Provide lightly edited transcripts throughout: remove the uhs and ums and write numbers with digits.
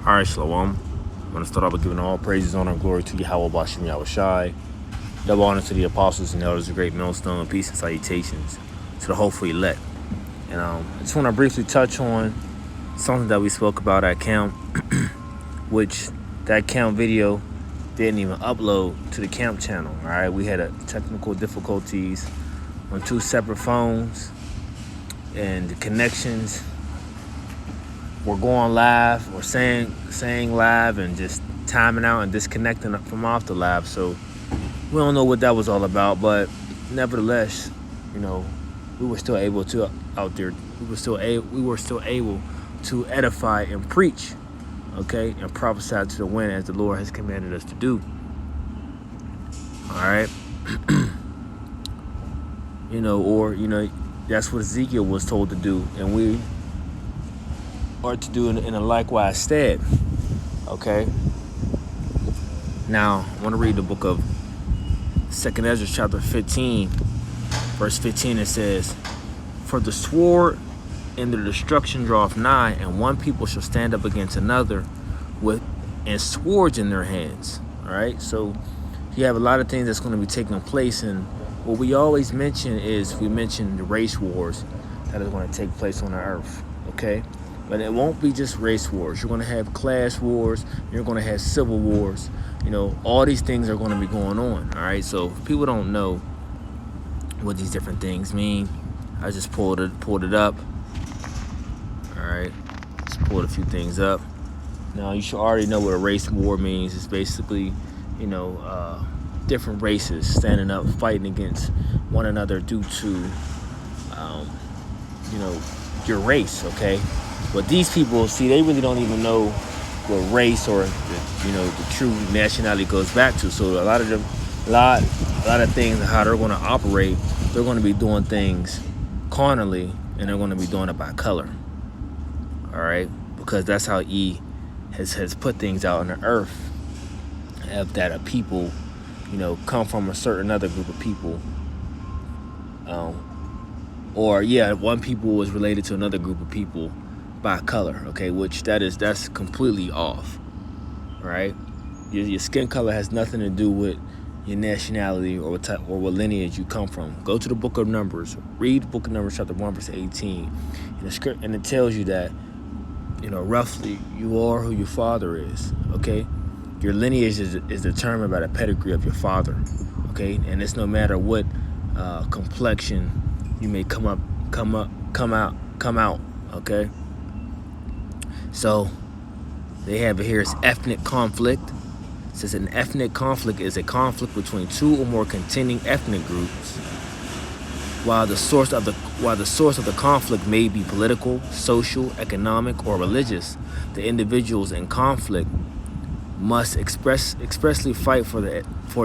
All right, Shalom. I'm going to start off with giving all praises, honor, and glory to Yahweh Bashem Yahushai. Double honor to the apostles and elders of Great Millstone. Peace and salutations to the hopeful elect. And I just want to briefly touch on something that we spoke about at camp, which that camp video didn't even upload to the camp channel. All right, we had technical difficulties on 2 separate phones, and the connections were going live or saying live and just timing out and disconnecting from off the live. So we don't know what that was all about, but nevertheless, we were still able to out there. We were still able to edify and preach, okay, and prophesy to the wind as the Lord has commanded us to do. All right, that's what Ezekiel was told to do, and we are to do in a likewise stead. Okay. Now I want to read the book of 2nd Ezra chapter 15, verse 15. It says, "For the sword and the destruction draweth nigh, and one people shall stand up against another and swords in their hands." All right. So you have a lot of things that's going to be taking place, and what we always mention is we mention the race wars that are going to take place on the earth. Okay. But it won't be just race wars. You're going to have class wars. You're going to have civil wars. All these things are going to be going on. All right. So if people don't know what these different things mean, I just pulled it up. All right. Just pulled a few things up. Now you should already know what a race war means. It's basically, different races standing up, fighting against one another due to, your race. Okay. But these people, see, they really don't even know what race or the true nationality goes back to. So a lot of things and how they're going to operate, they're going to be doing things carnally, and they're going to be doing it by color. All right, because that's how E has put things out on the earth, that a people, come from a certain other group of people, one people was related to another group of people by color, okay, which that's completely off. All right, your skin color has nothing to do with your nationality or what lineage you come from. Go to the book of Numbers, read the book of Numbers chapter 1 verse 18, and it tells you that roughly you are who your father is. Okay, your lineage is determined by the pedigree of your father. Okay, and it's no matter what complexion you may come out. Okay. So they have it here as ethnic conflict. It says an ethnic conflict is a conflict between 2 or more contending ethnic groups. While the source of the conflict may be political, social, economic, or religious, the individuals in conflict must expressly fight for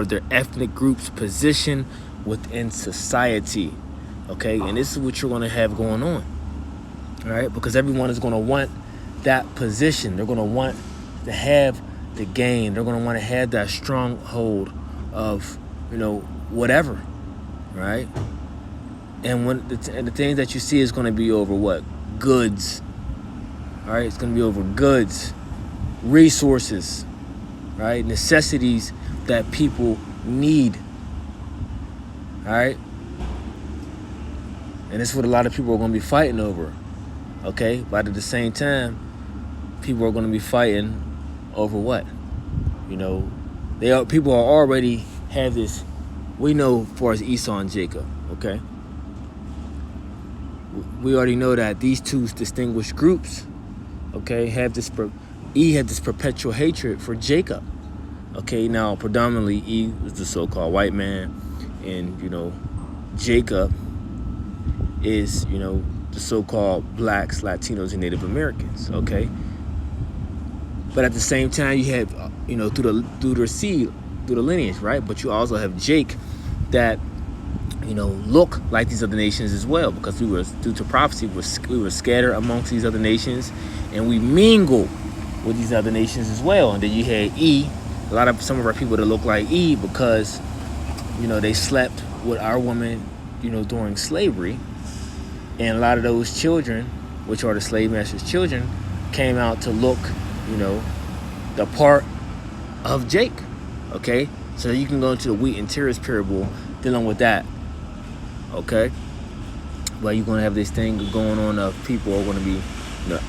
their ethnic group's position within society. Okay, and this is what you're going to have going on. All right, because everyone is going to want that position. They're going to want to have the gain. They're going to want to have that stronghold of, whatever, right? And when the things that you see is going to be over what? Goods. All right, it's going to be over goods, resources, right? Necessities that people need. All right? And it's what a lot of people are going to be fighting over. Okay? But at the same time, people are going to be fighting over what? People are already have this, we know as far as Esau and Jacob, okay? We already know that these 2 distinguished groups, okay, had this perpetual hatred for Jacob. Okay, now predominantly E is the so-called white man, and Jacob is the so-called blacks, Latinos, and Native Americans. Okay, but at the same time you have through the seed, through the lineage, right? But you also have Jake that look like these other nations as well, because we were, due to prophecy, we were scattered amongst these other nations, and we mingle with these other nations as well. And then you had E, some of our people that look like E, because they slept with our women during slavery, and a lot of those children, which are the slave masters' children, came out to look you know, the part of Jake. Okay, so you can go into the wheat and tares parable dealing with that. Okay, well, you're gonna have this thing going on of people are gonna be,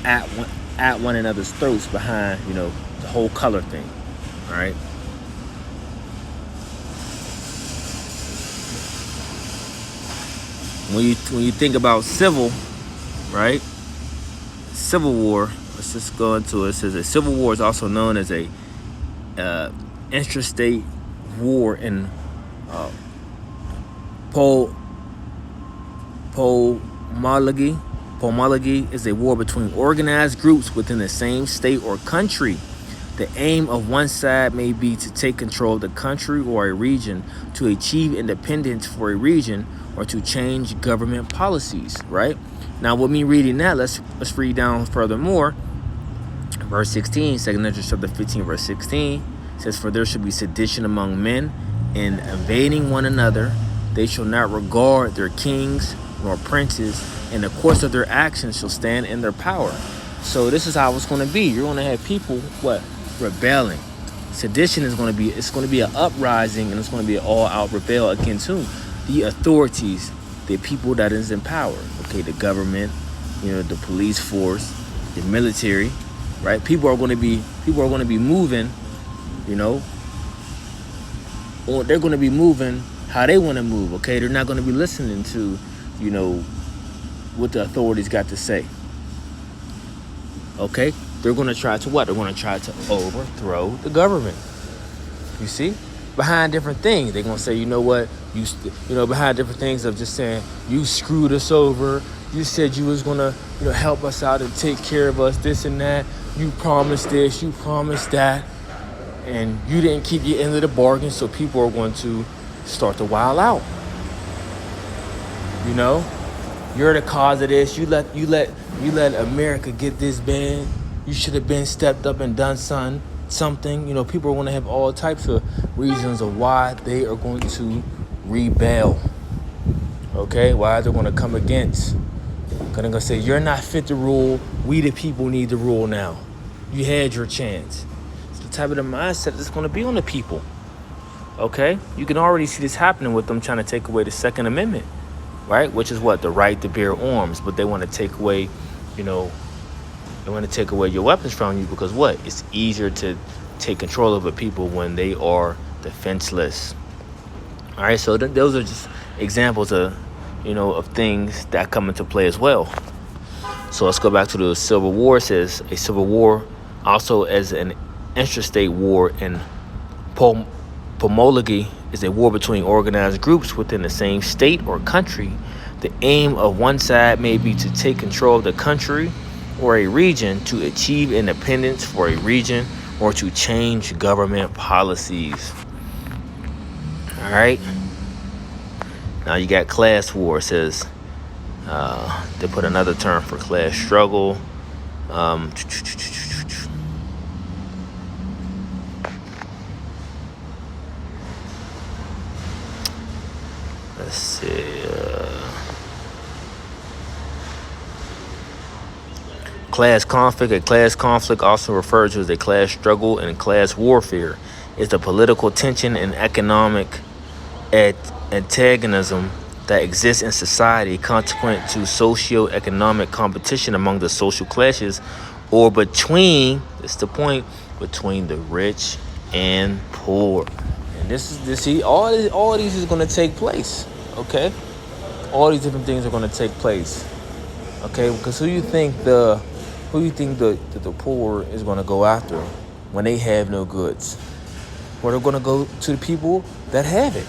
at one another's throats behind, the whole color thing. All right. When you think about civil, right? Civil war. Let's just go into it. It says a civil war is also known as a interstate war in Pomology. Pomology is a war between organized groups within the same state or country. The aim of one side may be to take control of the country or a region, to achieve independence for a region, or to change government policies, right? Now, with me reading that, let's read down furthermore. Verse 16, 2 Ezra chapter 15, verse 16, says, "For there shall be sedition among men, in invading one another. They shall not regard their kings nor princes, and the course of their actions shall stand in their power." So this is how it's going to be. You're going to have people, rebelling. Sedition is going to be, it's going to be an uprising, and it's going to be an all-out rebel against whom? The authorities, the people that is in power. Okay, the government, the police force, the military, right? People are going to be moving, or they're going to be moving how they want to move. Okay, they're not going to be listening to, what the authorities got to say. Okay, they're going to try to what? They're going to try to overthrow the government. You see, behind different things, they're going to say, behind different things of just saying, you screwed us over. You said you was going to, help us out and take care of us, this and that. You promised this, you promised that. And you didn't keep your end of the bargain. So people are going to start to wild out. You're the cause of this. You let America get this bad. You should have been stepped up and done something. People are going to have all types of reasons of why they are going to rebel. Okay, why they're going to come against. They're going to say, you're not fit to rule. We the people need to rule now. You had your chance. It's the type of the mindset that's going to be on the people. Okay, you can already see this happening with them trying to take away the Second Amendment. Right, which is what? The right to bear arms, but they want to take away, they want to take away your weapons from you because what? It's easier to take control of the people when they are defenseless. All right, so those are just examples of, of things that come into play as well. So let's go back to the Civil War. It says a civil war also as an interstate war in Pomology is a war between organized groups within the same state or country. The aim of one side may be to take control of the country or a region, to achieve independence for a region, or to change government policies. All right. Now you got class war. It says they put another term for class struggle. Let's see. Class conflict. A class conflict, also referred to as a class struggle and class warfare, is the political tension and economic antagonism that exists in society consequent to socio-economic competition among the social classes, or between, that's the point, between the rich and poor. And all these is going to take place. Okay, all these different things are going to take place. Okay, because who you think the poor is going to go after when they have no goods? Well, they're going to go to the people that have it.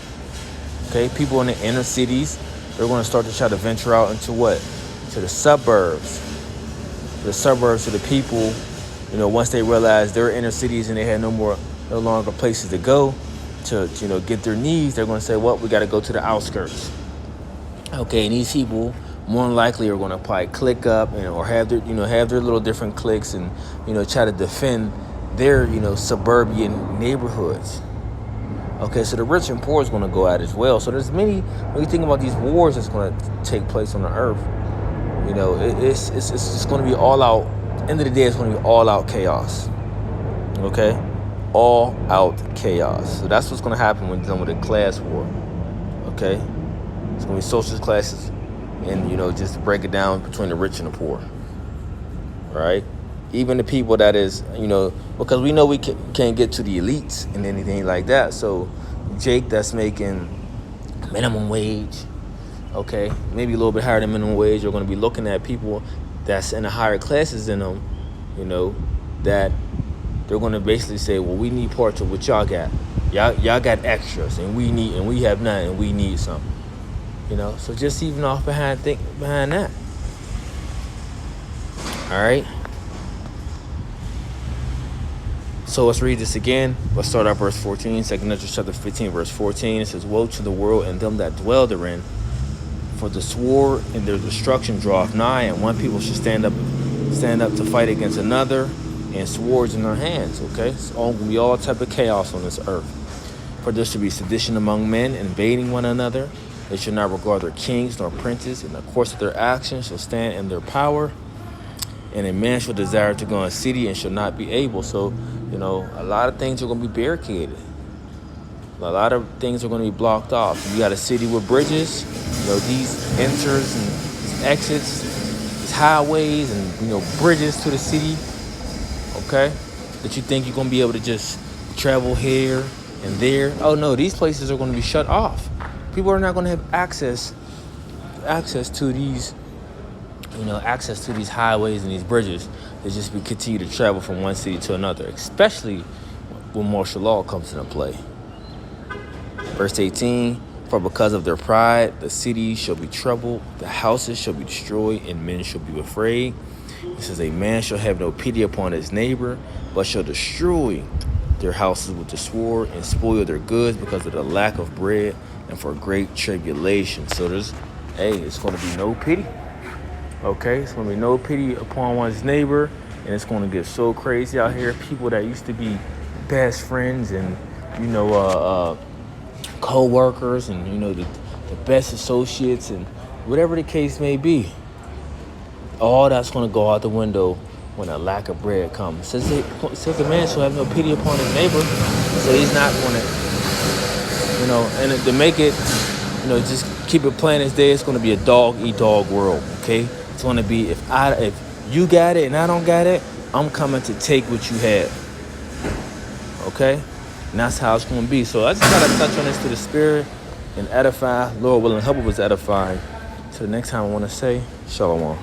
Okay, people in the inner cities, they're going to start to try to venture out into what? To the suburbs. The suburbs to the people, once they realize they're inner cities and they have no longer places to go to, get their needs, they're going to say, well, we got to go to the outskirts. Okay, and these people more than likely are going to probably click up or have their, have their little different cliques and, try to defend their, suburban neighborhoods. Okay, so the rich and poor is going to go out as well. So there's many, when you think about these wars that's going to take place on the earth, it's going to be all out. End of the day, it's going to be all out chaos. Okay? All out chaos. So that's what's going to happen when you're done with a class war. Okay? It's going to be socialist classes, and, just to break it down between the rich and the poor. Right? Even the people that is, because we know we can't get to the elites and anything like that. So Jake that's making minimum wage, okay, maybe a little bit higher than minimum wage, you're going to be looking at people that's in the higher classes than them, that they're going to basically say, well, we need parts of what y'all got. Y'all got extras, and we have none, and we need something. So just even off behind that. All right. So let's read this again. Let's start out verse 14. 2 Ezra chapter 15, verse 14. It says, woe to the world and them that dwell therein, for the sword and their destruction draweth nigh, and one people should stand up to fight against another, and swords in their hands. Okay, it's all gonna be all type of chaos on this earth. For there should be sedition among men, invading one another. They should not regard their kings nor princes, and the course of their actions shall stand in their power. And a man shall desire to go in a city and shall not be able. So, a lot of things are going to be barricaded. A lot of things are going to be blocked off. You got a city with bridges, these enters and these exits, these highways and, bridges to the city, okay, that you think you're going to be able to just travel here and there. Oh, no, these places are going to be shut off. People are not going to have access to these, access to these highways and these bridges. They just be continue to travel from one city to another, especially when martial law comes into play. Verse 18, for because of their pride, the cities shall be troubled, the houses shall be destroyed, and men shall be afraid. It says, a man shall have no pity upon his neighbor, but shall destroy their houses with the sword and spoil their goods because of the lack of bread and for great tribulation. So it's going to be no pity. Okay, it's going to be no pity upon one's neighbor, and it's going to get so crazy out here. People that used to be best friends and, co-workers and, the best associates and whatever the case may be, all that's going to go out the window when a lack of bread comes. It says the man shall have no pity upon his neighbor, so he's not going to, and to make it, just keep it plain as day, it's going to be a dog-eat-dog world, okay? It's going to be, if you got it and I don't got it, I'm coming to take what you have, okay? And that's how it's going to be. So I just got to touch on this to the spirit and edify. Lord willing, help us edify. So the next time I want to say, Shalom.